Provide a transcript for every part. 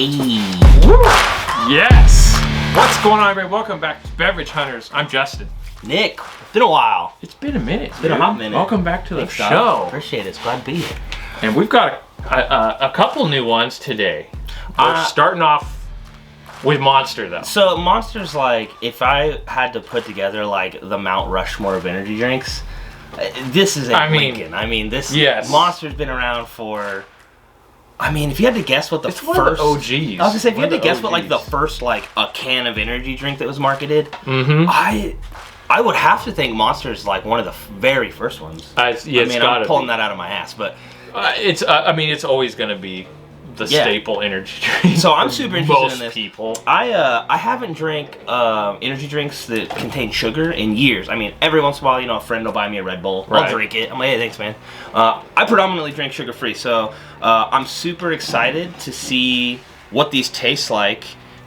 Hey. Yes! What's going on, everybody? Welcome back to Beverage Hunters. I'm Justin. Nick, it's been a while. It's been a minute. It's been a hot minute. Welcome back to the Thanks, show. Doc. Appreciate it. It's glad to be here. And we've got a couple new ones today. We're starting off with Monster, though. So Monster's like, if I had to put together like the Mount Rushmore of energy drinks, this is Lincoln. I mean, this Monster's been around for. I mean, if you had to guess what the it's first one of the OGs. I was gonna say, if you had to guess what like the first like a can of energy drink that was marketed, I would have to think Monster's like one of the very first ones. I mean, I'm pulling that out of my ass, but it's always gonna be the staple energy drink. So I'm super interested in this. People. I haven't drank energy drinks that contain sugar in years. I mean, every once in a while, a friend will buy me a Red Bull. Right. I'll drink it. I'm like, hey, thanks, man. I predominantly drink sugar-free, so I'm super excited to see what these taste like.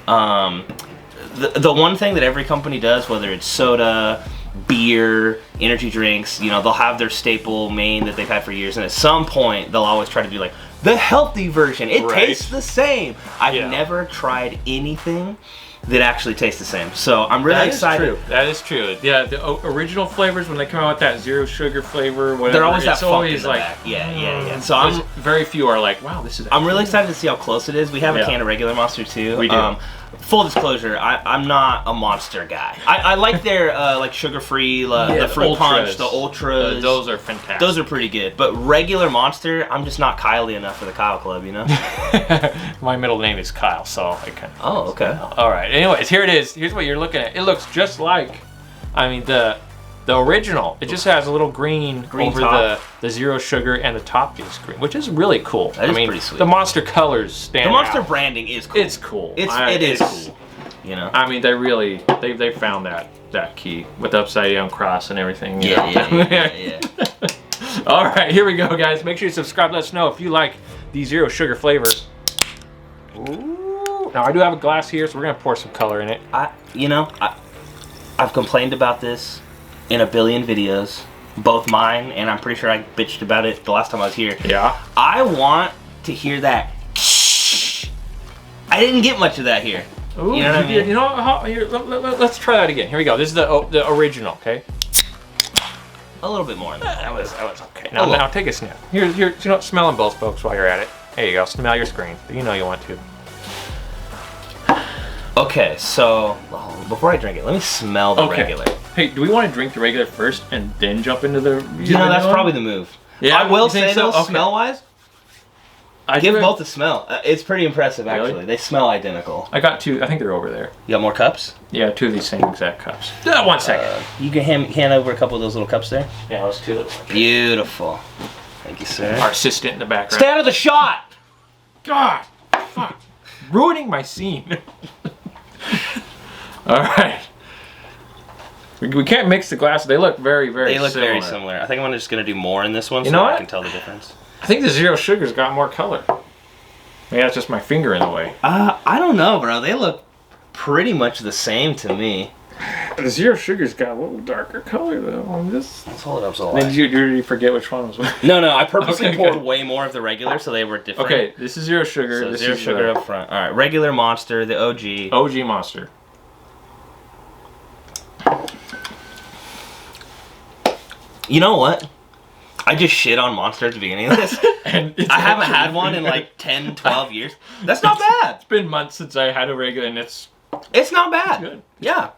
The one thing that every company does, whether it's soda, beer, energy drinks, they'll have their staple main that they've had for years, and at some point, they'll always try to do like, the healthy version. It tastes the same. I've never tried anything that actually tastes the same. So I'm really excited. That is true. Yeah, the original flavors, when they come out with that zero sugar flavor, whatever, they're always that funk in the like back. Yeah. So very few are like, wow, this is. I'm really excited to see how close it is. We have a can of regular Monster too. We do. Full disclosure, I'm not a Monster guy. I like their like sugar-free, the fruit punch, the ultras. Those are fantastic. Those are pretty good. But regular Monster, I'm just not Kylie enough for the Kyle Club, My middle name is Kyle, so I can. Oh, okay. All right. Anyways, here it is. Here's what you're looking at. It looks just like, the original. It just has a little green over top. the zero sugar, and the top is green, which is really cool. That is pretty sweet. The Monster colors stand out. The Monster branding is cool. It's cool. It is cool. I mean, they found that key with the upside down cross and everything. Yeah. All right, here we go, guys. Make sure you subscribe. Let us know if you like these zero sugar flavors. Ooh. Now I do have a glass here, so we're gonna pour some color in it. I've complained about this in a billion videos, both mine, and I'm pretty sure I bitched about it the last time I was here. Yeah. I want to hear that. I didn't get much of that here. Ooh, you know what I mean? Here, let's try that again. Here we go. This is the original, okay? A little bit more. That was okay. Now take a sniff. Here, smell them both, folks, while you're at it. There you go. Smell your screen. You want to. Okay, so before I drink it, let me smell the regular. Hey, do we want to drink the regular first and then jump into the? That's probably the move. Yeah, I will say though, smell-wise, I give both a smell. It's pretty impressive, actually. Really? They smell identical. I got two. I think they're over there. You got more cups? Yeah, two of these same exact cups. 1 second. You can hand over a couple of those little cups there. Yeah, those two. Beautiful. Thank you, sir. Our assistant in the background. Stay out of the shot! God, fuck, ruining my scene. All right. We can't mix the glasses. They look very similar. They look very similar. I think I'm just going to do more in this one so I can tell the difference. I think the zero sugar's got more color. Maybe that's just my finger in the way. I don't know, bro. They look pretty much the same to me. The zero sugar's got a little darker color though on this. Let's hold it up so high. Did you forget which one was which? No. I purposely poured way more of the regular so they were different. Okay, this is zero sugar. So zero sugar up front. All right, regular Monster, the OG. OG Monster. You know what? I just shit on Monster at the beginning of this. And I haven't had one in like 10, 12 years. That's not bad. It's been months since I had a regular, and it's not bad. Good. Yeah.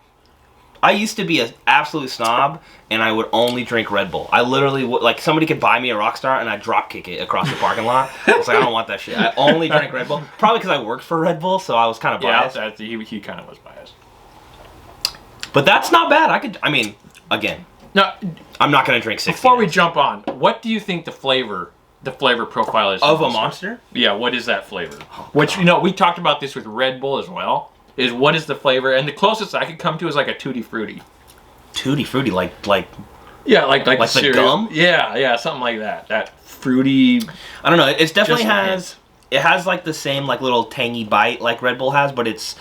I used to be an absolute snob, and I would only drink Red Bull. I literally would, like, somebody could buy me a Rockstar, and I'd drop kick it across the parking lot. I was like, I don't want that shit. I only drank Red Bull. Probably because I worked for Red Bull, so I was kind of biased. Yeah, he kind of was biased. But that's not bad. Again. No, I'm not going to drink 60. Before we jump on, what do you think the flavor profile is of a Monster? Yeah, what is that flavor? Which we talked about this with Red Bull as well. Is what is the flavor? And the closest I could come to is like a Tutti Frutti. Tutti Frutti, like yeah, like the gum? Yeah, something like that. That fruity. I don't know. It definitely has. It has like the same like little tangy bite like Red Bull has, but it's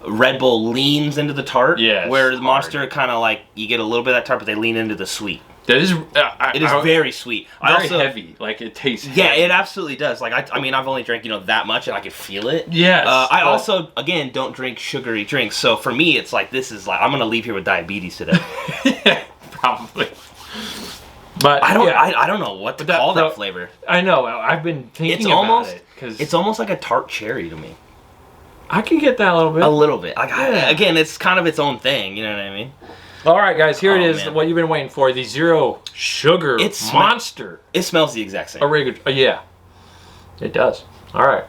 Red Bull leans into the tart. Yeah. Where the Monster kind of like you get a little bit of that tart, but they lean into the sweet. That is, it is very sweet. Very heavy. Like it tastes. Yeah, heavy. it absolutely does. Like I mean, I've only drank that much, and I could feel it. Yes. I also again don't drink sugary drinks, so for me, it's like this is like I'm gonna leave here with diabetes today. Yeah, probably. But I don't know what to call that flavor. I know. I've been thinking about it because it's almost like a tart cherry to me. I can get that a little bit. A little bit. Like again, it's kind of its own thing. You know what I mean? All right, guys. Here it is. Man. What you've been waiting for: the zero sugar monster. It smells the exact same. A regular. Yeah, it does. All right.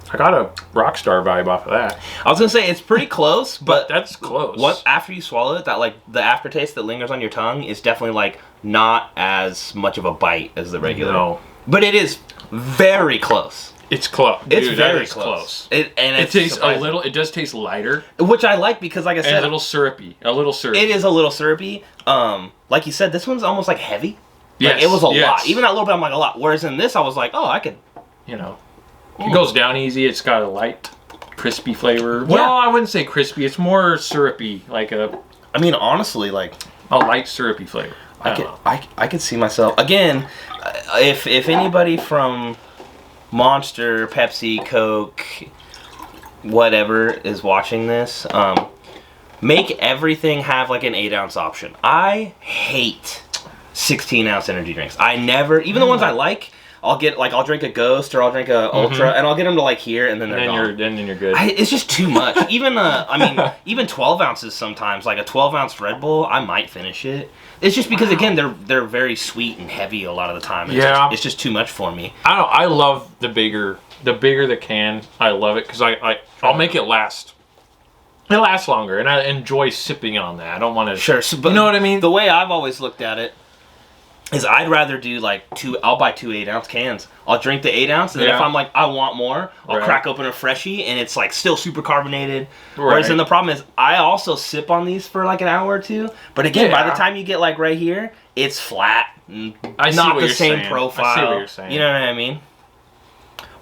I got a Rockstar vibe off of that. I was gonna say it's pretty close, but that's close. What after you swallow it, that like the aftertaste that lingers on your tongue is definitely like not as much of a bite as the regular. No, but it is very close. It's close. It's very close. It tastes surprising. A little. It does taste lighter, which I like because, like I said, and a little syrupy. A little syrupy. It is a little syrupy. Like you said, this one's almost like heavy. Yes, like, it was a lot. Even that little bit, I'm like a lot. Whereas in this, I was like, oh, I could, It goes down easy. It's got a light, crispy flavor. Yeah. Well, I wouldn't say crispy. It's more syrupy, like a. I mean, honestly, like a light syrupy flavor. I could see myself again. If anybody from Monster, Pepsi, Coke, whatever is watching this, make everything have like an 8-ounce option. I hate 16-ounce energy drinks. I never, even the ones I like, I'll drink a Ghost or I'll drink a Ultra, and I'll get them to like here, and then they're gone. Then you're good. It's just too much. Even even 12 ounces sometimes, like a 12-ounce Red Bull, I might finish it. It's just because again they're very sweet and heavy a lot of the time. It's just too much for me. I don't know. I love the bigger the can. I love it because I'll make it last. It lasts longer, and I enjoy sipping on that. I don't want to. Sure, but you know what I mean. The way I've always looked at it is I'd rather do like I'll buy 2 8-ounce cans. I'll drink the 8-ounce, and then if I'm like, I want more, I'll crack open a freshie, and it's like still super carbonated. Whereas then the problem is, I also sip on these for like an hour or two. But again, by the time you get like right here, it's flat. Not the same profile. I see what you're saying. You know what I mean?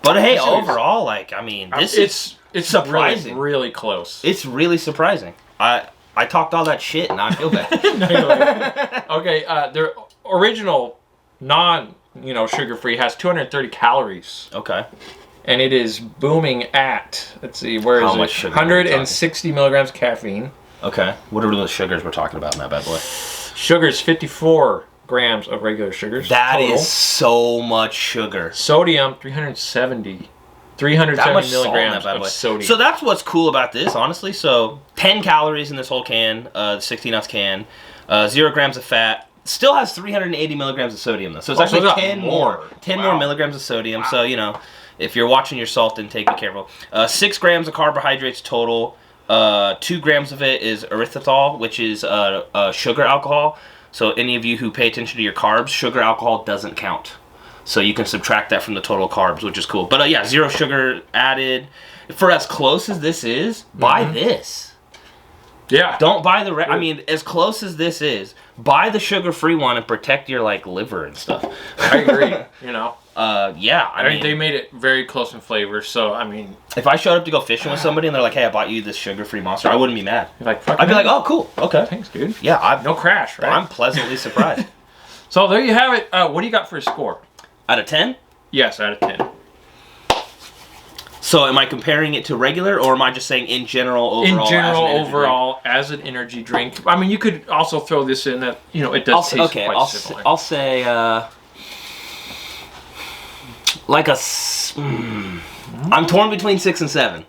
But hey, overall, like, I mean, it's surprising. Really close. It's really surprising. I talked all that shit, and now I feel bad. Okay, their original sugar-free has 230 calories. Okay. And it is booming at, let's see, where is it? Much sugar 160 milligrams caffeine. Okay. What are the sugars we're talking about in that bad boy? Sugar's 54 grams of regular sugars. That is so much sugar. Sodium, 370 milligrams of sodium. So that's what's cool about this, honestly. So 10 calories in this whole can, 16-ounce can, 0 grams of fat. Still has 380 milligrams of sodium, though. So it's actually 10 more milligrams of sodium. Wow. So, if you're watching your salt intake, be careful. 6 grams of carbohydrates total. 2 grams of it is erythritol, which is sugar alcohol. So any of you who pay attention to your carbs, sugar alcohol doesn't count. So you can subtract that from the total carbs, which is cool. But 0 sugar added. For as close as this is, buy this. Yeah. Don't buy as close as this is, buy the sugar-free one and protect your liver and stuff. I agree. I mean, they made it very close in flavor, so I mean, if I showed up to go fishing with somebody and they're like, "Hey, I bought you this sugar-free Monster," I wouldn't be mad. I'd be like, "Oh, cool, okay, thanks, dude." Yeah, no crash, right? I'm pleasantly surprised. So there you have it. What do you got for a score? Out of 10? Yes, out of 10. So am I comparing it to regular, or am I just saying in general, overall? As an energy drink? I mean, you could also throw this in that, it does taste quite similar. I'll say, I'm torn between 6 and 7.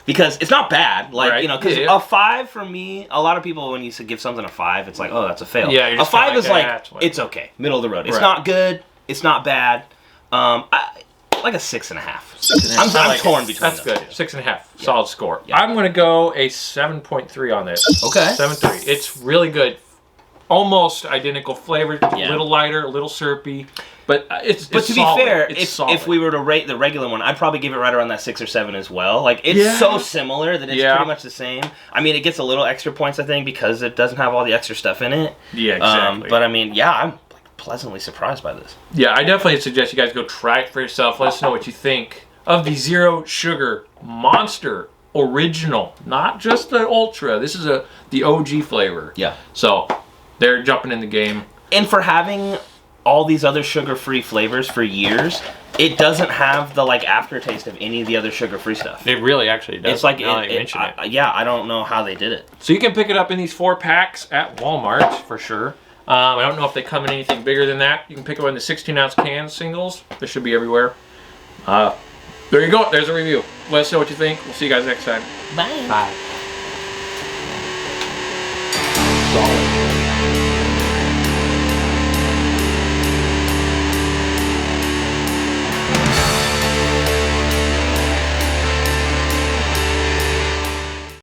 Because it's not bad. Because a 5 for me, a lot of people, when you give something a 5, it's like, oh, that's a fail. Yeah, a 5 is it's okay. Middle of the road. It's not good. It's not bad. Like a 6.5. I'm torn between those. That's good. 6.5. Yeah. Solid score. Yeah. I'm going to go a 7.3 on this. Okay. 7.3. It's really good. Almost identical flavor. A little lighter, a little syrupy. But it's to solid. Be fair, if we were to rate the regular one, I'd probably give it right around that 6 or 7 as well. It's so similar that it's pretty much the same. I mean, it gets a little extra points, I think, because it doesn't have all the extra stuff in it. Yeah, exactly. But I mean, I'm pleasantly surprised by this. Yeah, I definitely suggest you guys go try it for yourself. Let us know what you think of the 0 sugar Monster original, not just the ultra. This is the OG flavor. Yeah. So they're jumping in the game. And for having all these other sugar-free flavors for years, it doesn't have the like aftertaste of any of the other sugar-free stuff. It really actually does. It's like now that you mention it. yeah, I don't know how they did it. So you can pick it up in these 4-packs at Walmart for sure. I don't know if they come in anything bigger than that. You can pick it up in the 16-ounce can singles. They should be everywhere. There you go. There's a review. Let us know what you think. We'll see you guys next time. Bye. Bye. Solid.